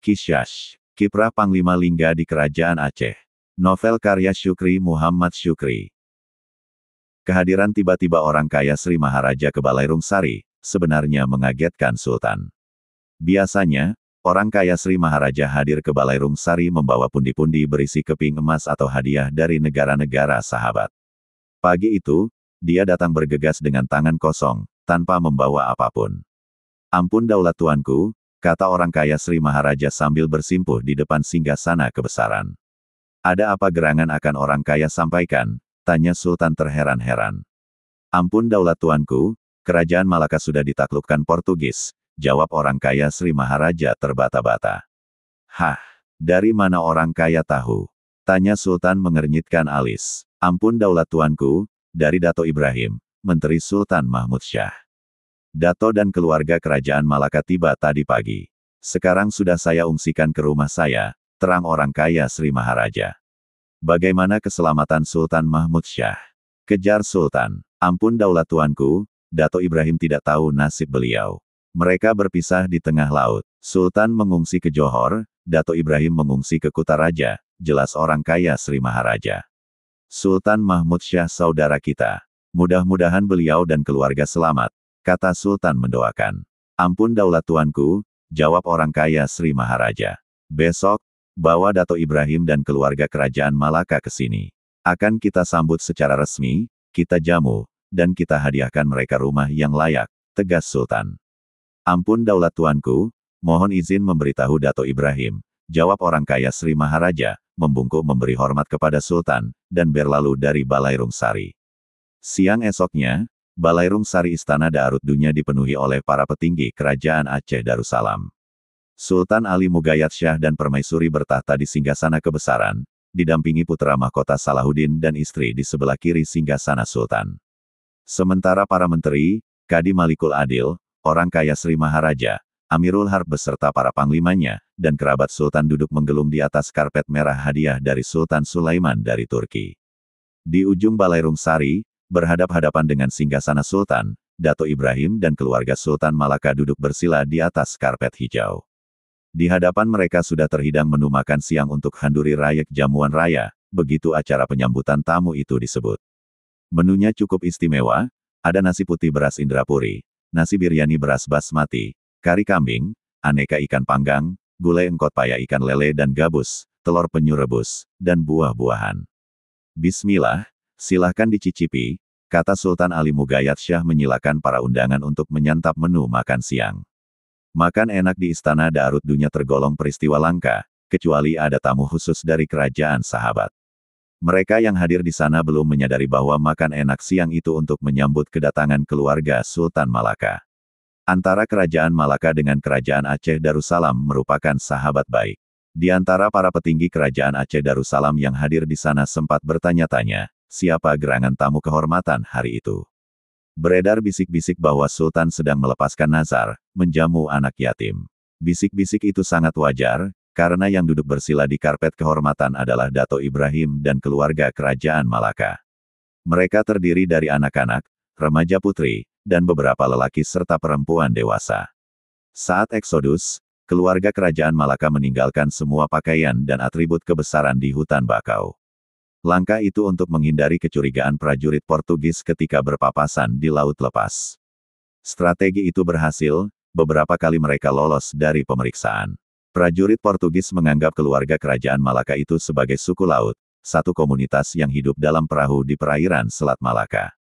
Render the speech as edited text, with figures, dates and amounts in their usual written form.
Kisyash, Kiprah Panglima Lingga di Kerajaan Aceh. Novel karya Syukri Muhammad Syukri. Kehadiran tiba-tiba orang kaya Sri Maharaja ke Balairung Sari, sebenarnya mengagetkan Sultan. Biasanya, orang kaya Sri Maharaja hadir ke Balairung Sari membawa pundi-pundi berisi keping emas atau hadiah dari negara-negara sahabat. Pagi itu, dia datang bergegas dengan tangan kosong, tanpa membawa apapun. Ampun daulat tuanku, kata orang kaya Sri Maharaja sambil bersimpuh di depan singgasana kebesaran. Ada apa gerangan akan orang kaya sampaikan, tanya Sultan terheran-heran. Ampun daulat tuanku, kerajaan Malaka sudah ditaklukkan Portugis, jawab orang kaya Sri Maharaja terbata-bata. Hah, dari mana orang kaya tahu? Tanya Sultan mengernyitkan alis. Ampun daulat tuanku, dari Dato Ibrahim, Menteri Sultan Mahmud Syah. Dato dan keluarga kerajaan Malaka tiba tadi pagi. Sekarang sudah saya ungsikan ke rumah saya, terang orang kaya Sri Maharaja. Bagaimana keselamatan Sultan Mahmud Syah? Kejar Sultan. Ampun daulat tuanku, Dato Ibrahim tidak tahu nasib beliau. Mereka berpisah di tengah laut. Sultan mengungsi ke Johor, Dato Ibrahim mengungsi ke Kutaraja, jelas orang kaya Sri Maharaja. Sultan Mahmud Syah saudara kita. Mudah-mudahan beliau dan keluarga selamat, kata Sultan mendoakan. Ampun daulat tuanku, jawab orang kaya Sri Maharaja. Besok, bawa Dato Ibrahim dan keluarga kerajaan Malaka ke sini. Akan kita sambut secara resmi, kita jamu, dan kita hadiahkan mereka rumah yang layak, tegas Sultan. Ampun daulat tuanku, mohon izin memberitahu Dato Ibrahim, jawab orang kaya Sri Maharaja, membungkuk memberi hormat kepada Sultan, dan berlalu dari Balairung Sari. Siang esoknya, Balairung Sari Istana Daarut Dunya dipenuhi oleh para petinggi kerajaan Aceh Darussalam. Sultan Ali Mugayat Syah dan Permaisuri bertahta di singgasana kebesaran, didampingi putra mahkota Salahuddin dan istri di sebelah kiri singgasana Sultan. Sementara para menteri, Kadi Malikul Adil, orang kaya Sri Maharaja, Amirul Harb beserta para panglimanya, dan kerabat Sultan duduk menggelung di atas karpet merah hadiah dari Sultan Sulaiman dari Turki. Di ujung Balairung Sari, berhadap-hadapan dengan singgasana Sultan, Dato Ibrahim dan keluarga Sultan Malaka duduk bersila di atas karpet hijau. Di hadapan mereka sudah terhidang menu makan siang untuk handuri rakyat jamuan raya, begitu acara penyambutan tamu itu disebut. Menunya cukup istimewa, ada nasi putih beras Indrapuri, nasi biryani beras basmati, kari kambing, aneka ikan panggang, gulai engkot paya ikan lele dan gabus, telur penyu rebus, dan buah-buahan. Bismillah, silahkan dicicipi, kata Sultan Ali Mugayat Syah menyilakan para undangan untuk menyantap menu makan siang. Makan enak di Istana Daarut Dunya tergolong peristiwa langka, kecuali ada tamu khusus dari kerajaan sahabat. Mereka yang hadir di sana belum menyadari bahwa makan enak siang itu untuk menyambut kedatangan keluarga Sultan Malaka. Antara kerajaan Malaka dengan kerajaan Aceh Darussalam merupakan sahabat baik. Di antara para petinggi kerajaan Aceh Darussalam yang hadir di sana sempat bertanya-tanya, siapa gerangan tamu kehormatan hari itu. Beredar bisik-bisik bahwa Sultan sedang melepaskan nazar, menjamu anak yatim. Bisik-bisik itu sangat wajar, karena yang duduk bersila di karpet kehormatan adalah Dato Ibrahim dan keluarga kerajaan Malaka. Mereka terdiri dari anak-anak, remaja putri, dan beberapa lelaki serta perempuan dewasa. Saat eksodus, keluarga kerajaan Malaka meninggalkan semua pakaian dan atribut kebesaran di hutan bakau. Langkah itu untuk menghindari kecurigaan prajurit Portugis ketika berpapasan di laut lepas. Strategi itu berhasil, beberapa kali mereka lolos dari pemeriksaan. Prajurit Portugis menganggap keluarga kerajaan Malaka itu sebagai suku laut, satu komunitas yang hidup dalam perahu di perairan Selat Malaka.